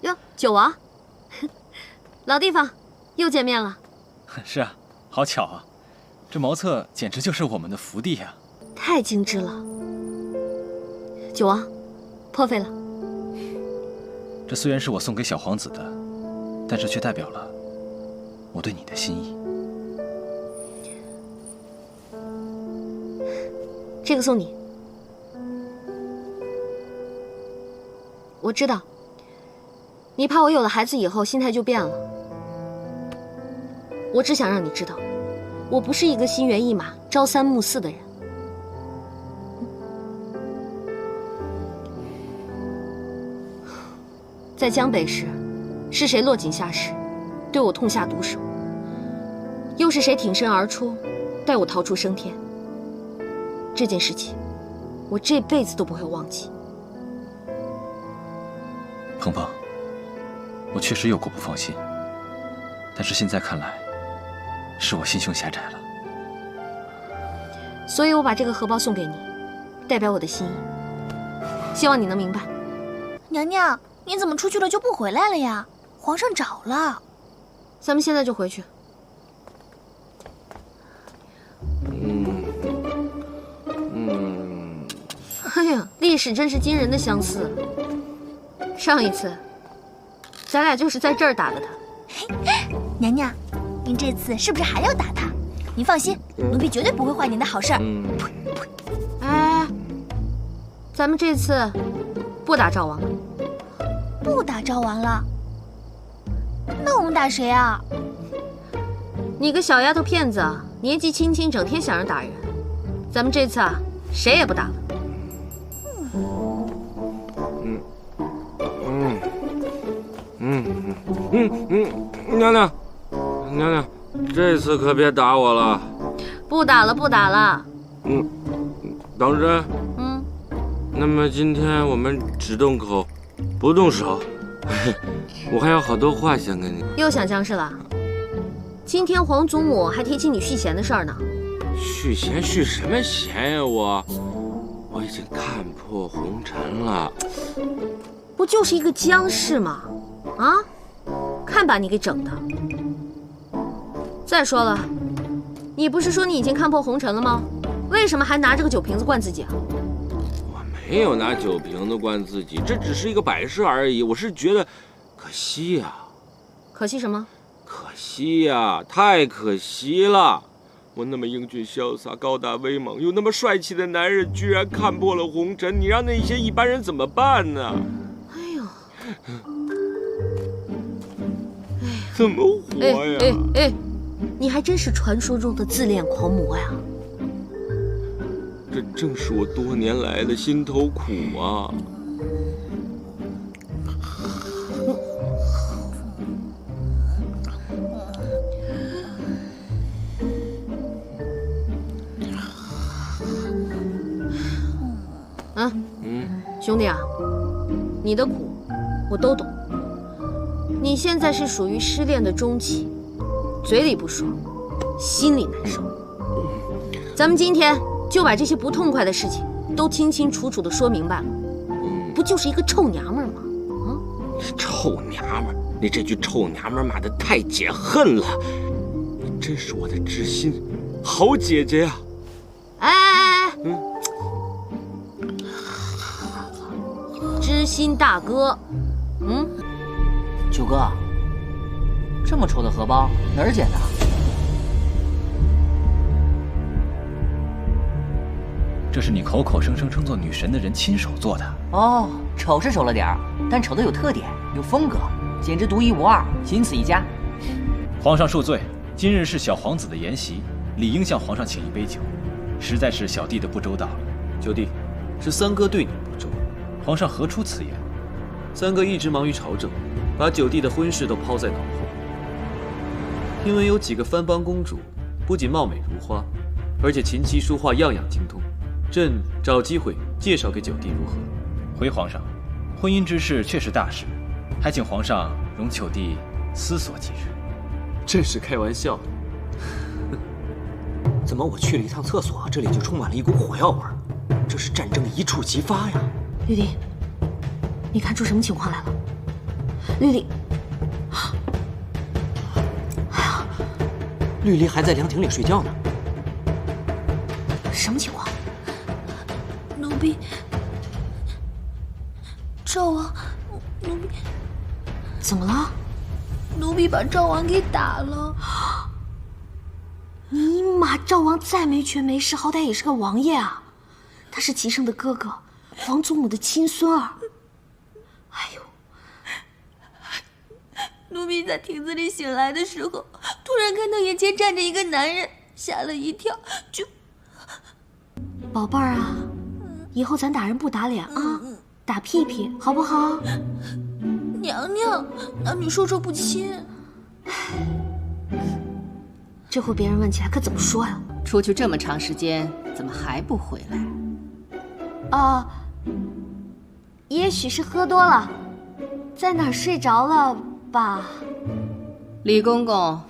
哟，九王，老地方，又见面了。是啊，好巧啊，这茅厕简直就是我们的福地啊！太精致了，九王，破费了。这虽然是我送给小皇子的，但是却代表了我对你的心意。这个送你。我知道，你怕我有了孩子以后心态就变了。我只想让你知道，我不是一个心猿意马、朝三暮四的人。在江北时，是谁落井下石，对我痛下毒手？又是谁挺身而出，带我逃出升天？这件事情，我这辈子都不会忘记。鹏鹏，我确实有过不放心，但是现在看来，是我心胸狭窄了。所以我把这个荷包送给你，代表我的心意，希望你能明白。娘娘，你怎么出去了就不回来了呀？皇上找了。咱们现在就回去。哎呀，历史真是惊人的相似。上一次，咱俩就是在这儿打的他。娘娘，您这次是不是还要打他？您放心，奴婢绝对不会坏您的好事儿。哎，咱们这次不打赵王了。不打赵王了？那我们打谁啊？你个小丫头片子，年纪轻轻，整天想着打人。咱们这次啊，谁也不打了。娘娘，娘娘，这次可别打我了。不打了，不打了。当真？那么今天我们只动口，不动手。我还有好多话想跟你。又想僵尸了？今天皇祖母还提起你续弦的事儿呢。续弦续什么弦呀？我已经看破红尘了。不就是一个僵尸吗？啊，看把你给整的！再说了，你不是说你已经看破红尘了吗？为什么还拿着个酒瓶子灌自己啊？我没有拿酒瓶子灌自己，这只是一个摆设而已。我是觉得可惜呀。可惜什么？可惜呀，太可惜了！我那么英俊潇洒、高大威猛，又那么帅气的男人，居然看破了红尘，你让那些一般人怎么办呢？哎呦！怎么活呀？你还真是传说中的自恋狂魔呀！这正是我多年来的心头苦啊！兄弟啊，你的苦我都懂。你现在是属于失恋的中期，嘴里不说，心里难受。咱们今天就把这些不痛快的事情都清清楚楚的说明白了，不就是一个臭娘们吗？你臭娘们儿，你这句臭娘们儿骂得太解恨了。你真是我的知心好姐姐呀！知心大哥，九哥，这么丑的荷包哪儿捡的？这是你口口声声称作女神的人亲手做的。哦，丑是丑了点儿，但丑的有特点，有风格，简直独一无二，仅此一家。皇上恕罪，今日是小皇子的筵席，理应向皇上请一杯酒，实在是小弟的不周到了。九弟，是三哥对你不周。皇上何出此言？三哥一直忙于朝政，把九弟的婚事都抛在脑后。听闻有几个藩邦公主，不仅貌美如花，而且琴棋书画样样精通。朕找机会介绍给九弟如何？回皇上，婚姻之事确是大事，还请皇上容九弟思索几日。朕是开玩笑的。怎么我去了一趟厕所，这里就充满了一股火药味儿？这是战争一触即发呀！玉帝，你看出什么情况来了？丽丽，绿篱还在凉亭里睡觉呢。什么情况？奴婢，赵王，奴婢，怎么了？奴婢把赵王给打了。尼玛，赵王再没权没势，好歹也是个王爷啊！他是齐胜的哥哥，王祖母的亲孙儿。哎呦！奴婢在亭子里醒来的时候，突然看到眼前站着一个男人，吓了一跳，就……宝贝儿啊，以后咱打人不打脸啊，打屁屁好不好？娘娘，男女授受不亲。这回别人问起来可怎么说呀？出去这么长时间，怎么还不回来？啊，也许是喝多了，在哪儿睡着了吧？李公公，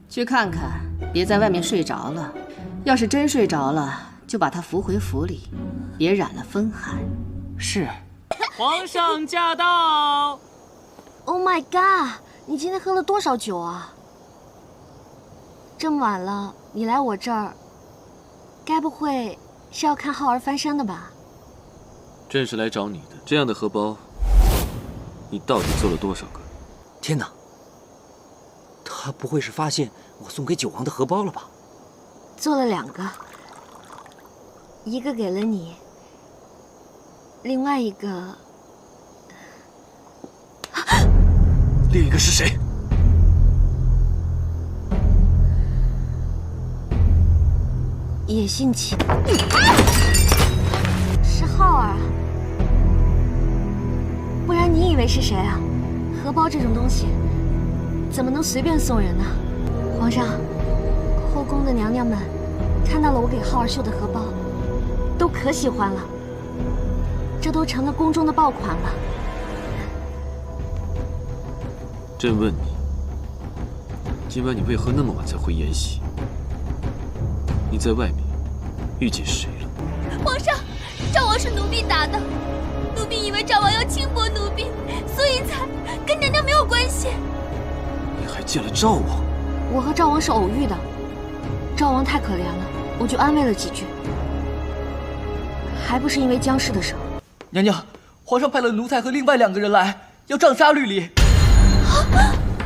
去看看，别在外面睡着了。要是真睡着了，就把他扶回府里，别染了风寒。是。皇上驾到 ！Oh my god！ 你今天喝了多少酒啊？这么晚了，你来我这儿，该不会是要看浩儿翻身的吧？朕是来找你的。这样的荷包，你到底做了多少个？天哪！他不会是发现我送给九王的荷包了吧？做了2个，一个给了你，另外一个……另一个是谁？也姓齐，是浩儿啊！不然你以为是谁啊？荷包这种东西，怎么能随便送人呢？皇上，后宫的娘娘们看到了我给浩儿绣的荷包，都可喜欢了，这都成了宫中的爆款了。朕问你，今晚你为何那么晚才回延禧？你在外面遇见谁了？皇上，赵王是奴婢打的，奴婢以为赵王要轻薄奴婢，所以才跟娘娘没有关系。你还见了赵王？我和赵王是偶遇的，赵王太可怜了，我就安慰了几句，还不是因为姜氏的事。娘娘，皇上派了奴才和另外2个人来，要杖杀绿篱。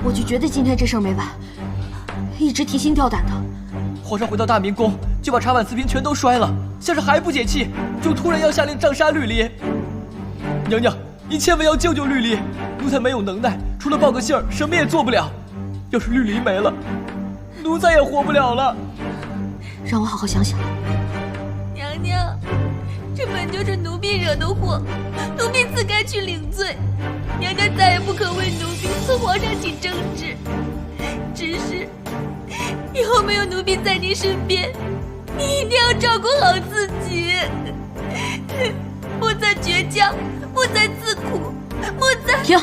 我就觉得今天这事儿没完，一直提心吊胆的。皇上回到大明宫，就把茶碗瓷瓶全都摔了，像是还不解气，就突然要下令杖杀绿篱。娘娘，您千万要救救绿篱，奴才没有能耐，除了报个信儿，什么也做不了。要是绿篱没了，奴才也活不了了。让我好好想想。娘娘，这本就是奴婢惹的祸，奴婢自该去领罪。娘娘再也不可为奴婢和皇上起争执，只是以后没有奴婢在您身边，你一定要照顾好自己，不再倔强，不再自苦，不再……停！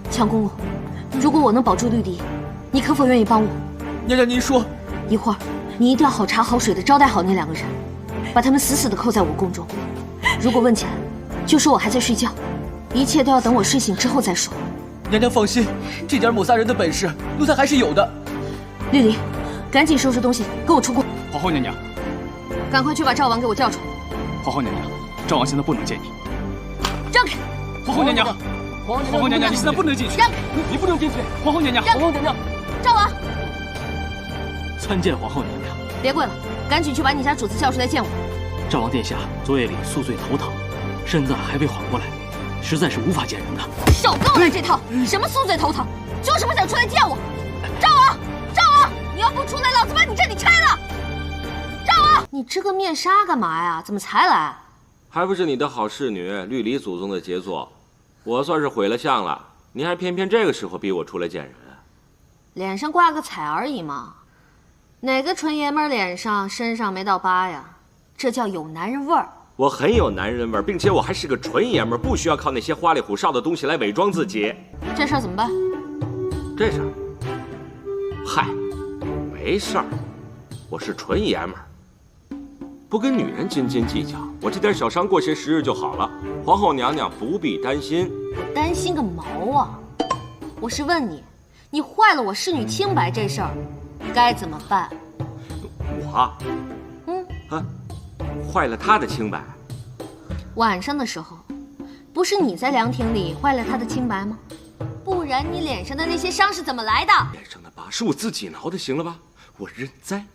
强公公，如果我能保住绿篱，你可否愿意帮我？娘娘，您说，一会儿你一定要好茶好水的招待好那2个人，把他们死死的扣在我宫中。如果问起来，就说我还在睡觉，一切都要等我睡醒之后再说。娘娘放心，这点抹杀人的本事，奴才还是有的。绿篱，赶紧收拾东西，跟我出宫。皇后娘娘，赶快去把赵王给我叫出来。皇后娘娘，赵王现在不能见你。让开！皇后娘娘，皇后娘娘，你现在不能进去。让开！你不能进去。皇后娘娘，皇后娘娘，赵王，参见皇后娘娘。别跪了，赶紧去把你家主子叫出来见我。赵王殿下昨夜里宿醉头疼，身子还未缓过来，实在是无法见人的。少跟我来这套！什么宿醉头疼，就是不想出来见我。赵王，赵王，你要不出来，老子把你这里拆了！赵王，你织个面纱干嘛呀？怎么才来？还不是你的好侍女绿篱祖宗的杰作，我算是毁了相了，你还偏偏这个时候逼我出来见人。脸上挂个彩而已嘛，哪个纯爷们脸上身上没道疤呀？这叫有男人味儿。我很有男人味儿，并且我还是个纯爷们儿，不需要靠那些花里胡哨的东西来伪装自己。这事儿怎么办？这事儿，嗨，没事儿，我是纯爷们儿。不跟女人斤斤计较，我这点小伤过些时日就好了。皇后娘娘不必担心。我担心个毛啊！我是问你，你坏了我侍女清白这事儿，该怎么办？我，坏了她的清白。晚上的时候，不是你在凉亭里坏了她的清白吗？不然你脸上的那些伤是怎么来的？脸上的疤是我自己挠的，行了吧？我认栽。